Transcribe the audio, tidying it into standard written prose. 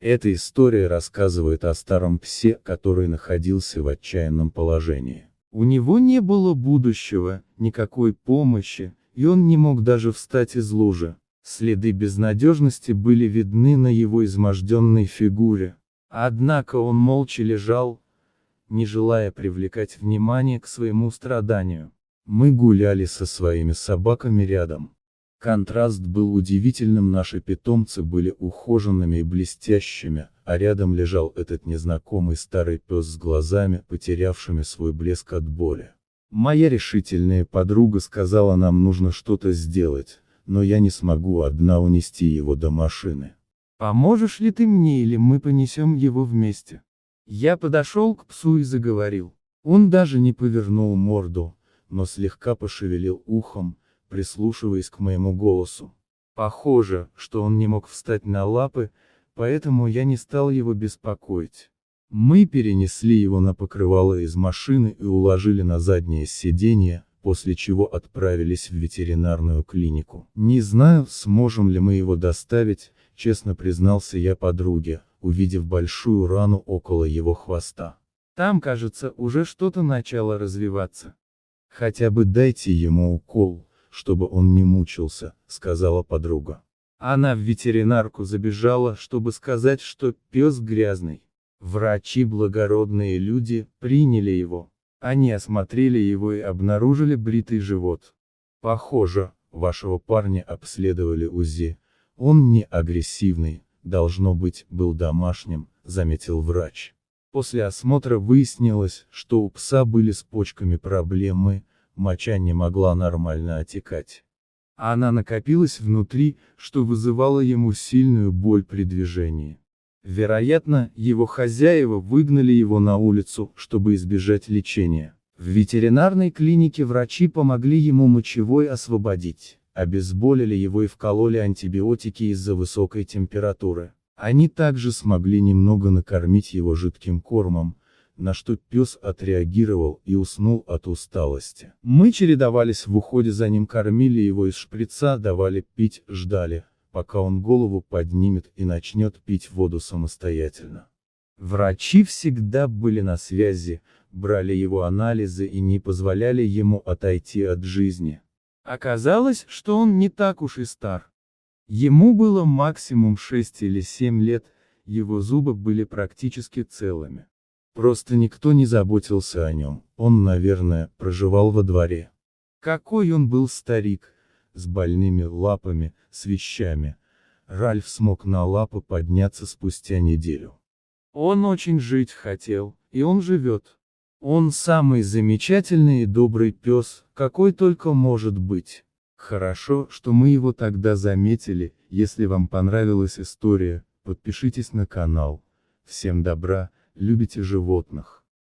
Эта история рассказывает о старом псе, который находился в отчаянном положении. У него не было будущего, никакой помощи, и он не мог даже встать из лужи. Следы безнадежности были видны на его изможденной фигуре. Однако он молча лежал, не желая привлекать внимание к своему страданию. Мы гуляли со своими собаками рядом. Контраст был удивительным, наши питомцы были ухоженными и блестящими, а рядом лежал этот незнакомый старый пес с глазами, потерявшими свой блеск от боли. Моя решительная подруга сказала, нам нужно что-то сделать, но я не смогу одна унести его до машины. Поможешь ли ты мне или мы понесем его вместе? Я подошел к псу и заговорил. Он даже не повернул морду, но слегка пошевелил ухом, прислушиваясь к моему голосу. Похоже, что он не мог встать на лапы, поэтому я не стал его беспокоить. Мы перенесли его на покрывало из машины и уложили на заднее сиденье, после чего отправились в ветеринарную клинику. Не знаю, сможем ли мы его доставить, честно признался я подруге, увидев большую рану около его хвоста. Там, кажется, уже что-то начало развиваться. Хотя бы дайте ему укол, чтобы он не мучился, сказала подруга. Она в ветеринарку забежала, чтобы сказать, что пес грязный. Врачи, благородные люди, приняли его. Они осмотрели его и обнаружили бритый живот. Похоже, вашего парня обследовали УЗИ. Он не агрессивный, должно быть, был домашним, заметил врач. После осмотра выяснилось, что у пса были с почками проблемы, моча не могла нормально отекать. Она накопилась внутри, что вызывало ему сильную боль при движении. Вероятно, его хозяева выгнали его на улицу, чтобы избежать лечения. В ветеринарной клинике врачи помогли ему мочевой освободить, обезболили его и вкололи антибиотики из-за высокой температуры. Они также смогли немного накормить его жидким кормом, на что пес отреагировал и уснул от усталости. Мы чередовались в уходе за ним, кормили его из шприца, давали пить, ждали, пока он голову поднимет и начнет пить воду самостоятельно. Врачи всегда были на связи, брали его анализы и не позволяли ему отойти от жизни. Оказалось, что он не так уж и стар. Ему было максимум 6 или 7 лет, его зубы были практически целыми. Просто никто не заботился о нем, он, наверное, проживал во дворе. Какой он был старик, с больными лапами, с вещами. Ральф смог на лапы подняться спустя неделю. Он очень жить хотел, и он живет. Он самый замечательный и добрый пес, какой только может быть. Хорошо, что мы его тогда заметили. Если вам понравилась история, подпишитесь на канал. Всем добра, любите животных.